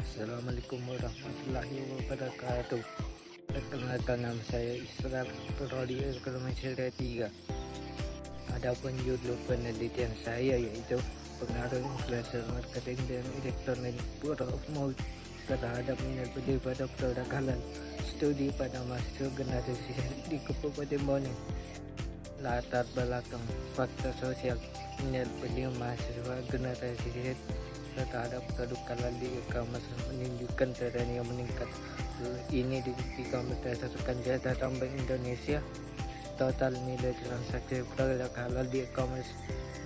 Assalamualaikum warahmatullahi wabarakatuh. Perkenalkan, nama saya Israr Prodi Ekonomi Syariah 3. Adapun judul penelitian saya yaitu pengaruh influencer marketing dan elektronik word of mouth terhadap minat beli pada produk halal. Studi pada mahasiswa generasi di Kabupaten Bone. Latar belakang faktor sosial minat beli mahasiswa generasi terhadap produk halal di e-commerce menunjukkan tren yang meningkat. Ini dibuktikan berdasarkan data Bank Indonesia. Total nilai transaksi produk halal di e-commerce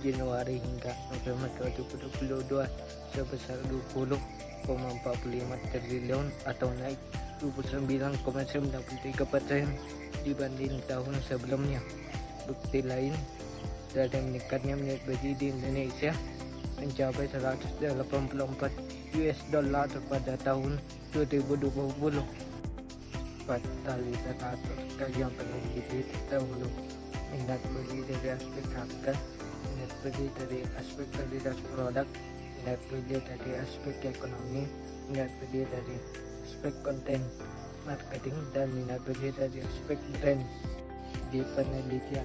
Januari hingga November 2022 sebesar 20,45 triliun atau naik 29,93% dibanding tahun sebelumnya. Bukti lain dari meningkatnya minat beli di Indonesia mencapai 184 US dollar pada tahun 2020. Fatalitas yang peneliti terdahulu, minat beli dari aspek harga, minat beli dari aspek kualitas produk, minat beli dari aspek ekonomi, minat beli dari aspek konten marketing, dan minat beli dari aspek brand. Di penelitian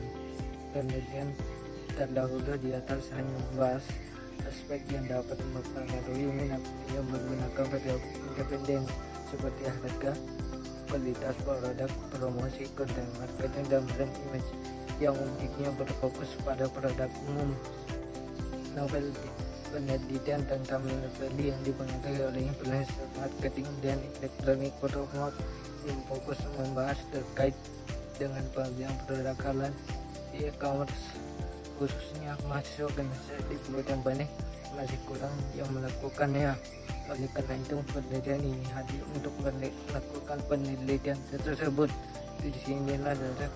terdahulu di atas hanya membahas aspek yang dapat mempengaruhi minat yang menggunakan variabel independen seperti harga, kualitas produk, promosi, konten marketing, dan brand image yang uniknya berfokus pada produk umum. Novelty penelitian tentang minat beli yang dipengaruhi oleh influencer marketing dan elektronik word of mouth yang fokus membahas terkait dengan pembelian produk halal di e-commerce, khususnya mahasiswa generasi di Kabupaten Bone masih kurang yang melakukannya. Oleh karena itu, penelitian ini hadir untuk melakukan penelitian tersebut. Di sinilah ada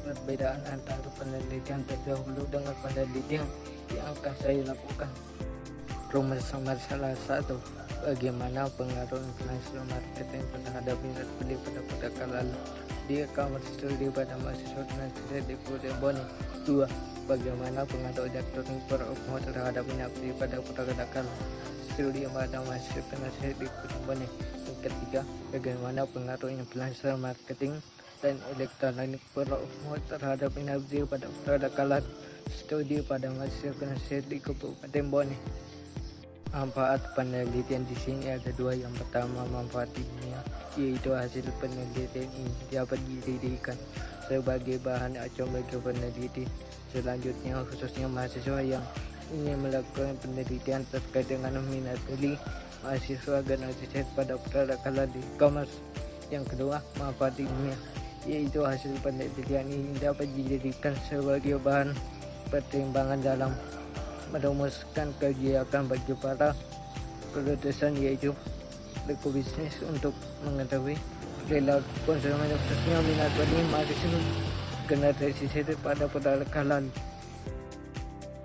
perbedaan antara penelitian terdahulu dengan penelitian yang akan saya lakukan. Rumus salah satu, bagaimana pengaruh influencer marketing terhadap minat beli pada produk halal di e-commerce studi pada mahasiswa generasi di Kabupaten Bone. 2. Bagaimana pengaruh elektronik word of mouth terhadap minat beli pada produk halal studi pada mahasiswa generasi di Kabupaten Bone. Yang ketiga, bagaimana pengaruh influencer marketing dan elektronik word of mouth terhadap minat beli pada produk halal studi pada mahasiswa generasi di Kabupaten Bone. Manfaat penelitian di sini ada dua. Yang pertama, manfaat ilmiah, yaitu hasil penelitian ini dapat dijadikan sebagai bahan acuan bagi peneliti selanjutnya, khususnya mahasiswa yang ingin melakukan penelitian terkait dengan minat beli mahasiswa generasi pada produk halal di e-commerce. Yang kedua, manfaat ilmiah, yaitu hasil penelitian ini dapat dijadikan sebagai bahan pertimbangan dalam merumuskan kegiatan bagi para produsen, yaitu pelaku bisnis, untuk mengetahui perilaku konsumen khususnya minat beli mahasiswa generasi pada produk halal.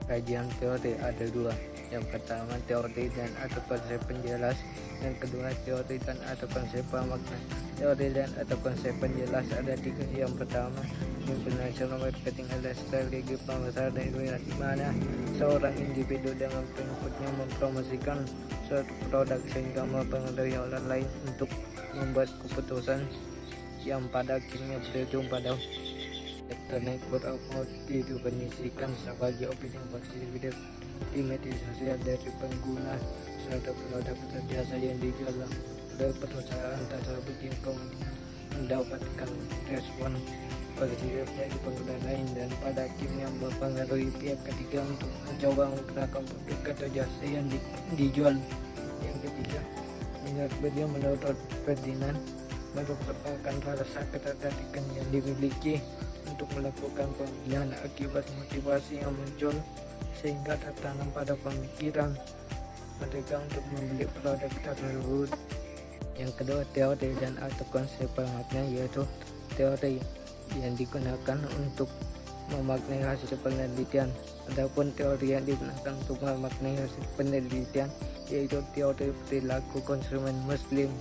Kajian teori ada dua. Yang pertama, teori dan atau konsep penjelas. Yang kedua, teori dan atau konsep pemakna. Teori dan atau konsep penjelas ada tiga. Yang pertama, influencer marketing adalah strategi pemasaran di mana seorang individu dengan pengikutnya mempromosikan suatu produk sehingga mempengaruhi orang lain untuk membuat keputusan yang pada akhirnya berujung pada elektronik word of mouth didefinisikan sebagai opini positif di media sosial dari pengguna suatu produk atau jasa yang dijual oleh perusahaan tersebut yang kemudian mendapatkan respon positif dari pengguna lain dan pada akhirnya mempengaruhi pihak ketiga untuk mencoba menggunakan produk atau jasa yang dijual. Yang ketiga, minat beli menurut Ferdinand merupakan rasa ketertarikan yang dimiliki untuk melakukan pemilihan akibat motivasi yang muncul sehingga tertanam pada pemikiran mereka untuk membeli produk tersebut. Yang kedua, teori dan atau konsep pemakna, yaitu teori yang digunakan untuk memaknai hasil penelitian. Adapun teori yang digunakan untuk memaknai hasil penelitian yaitu teori perilaku konsumen muslim.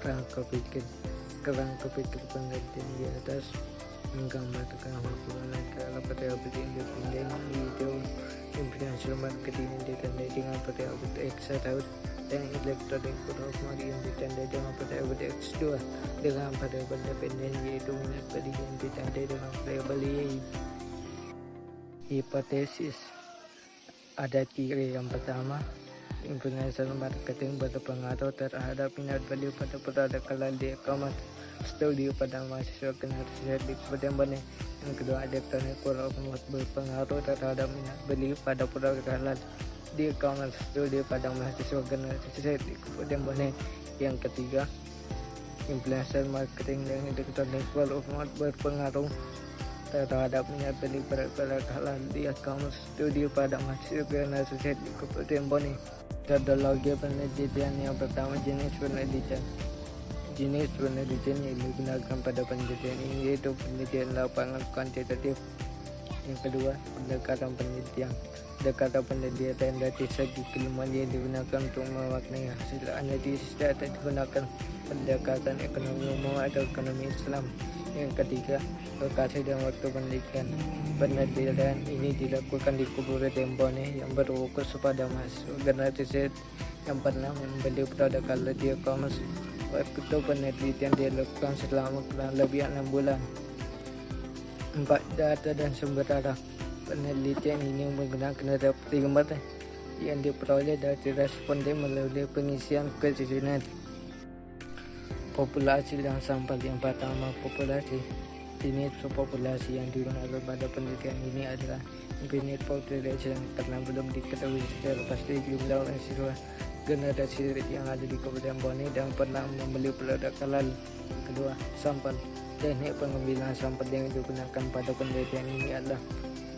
Kerangka pikir penelitian di atas menggambarkan hubungan antara variabel independen, yaitu influencer marketing yang ditandai dengan variabel X atau dan elektronik penopang yang ditandai dengan variabel X2 dengan variabel dependen yaitu minat beli yang ditandai dengan variabel Y. Hipotesis. Ada kiri yang pertama, influencer marketing berpengaruh terhadap minat beli pada produk halal di e-commerce. Studi pada mahasiswa generasi di Kabupaten Bone. Yang kedua, elektronik berpengaruh terhadap minat beli pada produk halal di e-commerce. Studi pada mahasiswa generasi di Kabupaten Bone. Yang ketiga, influencer marketing dan elektronik berpengaruh terhadap minat beli produk halal di e-commerce. Studi pada mahasiswa generasi di Kabupaten Bone. Metodologi penelitian yang pertama, jenis penelitian yang digunakan pada penelitian ini yaitu penelitian lapangan kuantitatif. Yang kedua, pendekatan penelitian dari segi keilmuan yang digunakan untuk memaknai hasil analisis data digunakan pendekatan ekonomi umum atau ekonomi Islam. Yang ketiga, lokasi dan waktu penelitian. Penelitian ini dilakukan di Kabupaten Bone yang berfokus pada mahasiswa generasi Z yang pernah membeli produk halal di e-commerce. Waktu penelitian dilakukan selama kurang lebih 6 bulan. 4. Data dan sumber data. Penelitian ini menggunakan data primer yang diperoleh dari responden melalui pengisian kuesioner. Populasi dan sampel. Yang pertama, populasi. Jenis populasi yang digunakan pada penelitian ini adalah infinite population karena belum diketahui secara pasti jumlah mahasiswa generasi yang ada di Kabupaten Bone dan pernah membeli produk halal. Kedua, sampel. Teknik pengambilan sampel yang digunakan pada penelitian ini adalah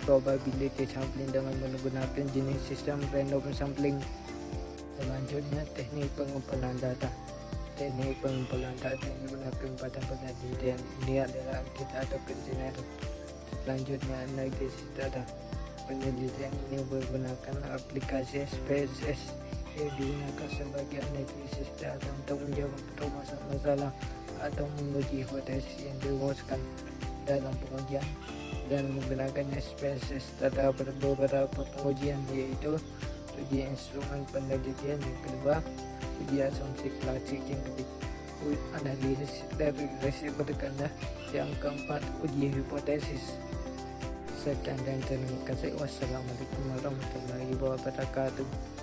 probability sampling dengan menggunakan jenis sistem random sampling. Selanjutnya, teknik pengumpulan data. Teknik pengumpulan data yang digunakan pada penelitian ini adalah anketa atau kuesioner. Selanjutnya, analisis data. Penelitian ini menggunakan aplikasi SPSS yang digunakan sebagai analisis data untuk menjawab masalah atau menguji hipotesis yang dirumuskan dalam pengujian, dan menggunakan SPSS data beberapa pengujian, yaitu uji instrumen penelitian. Yang kedua, uji asumsi klasik. Yang ketiga, analisis dari regresi berganda. Yang keempat, uji hipotesis. Sekian dan terima kasih. Wassalamualaikum warahmatullahi wabarakatuh.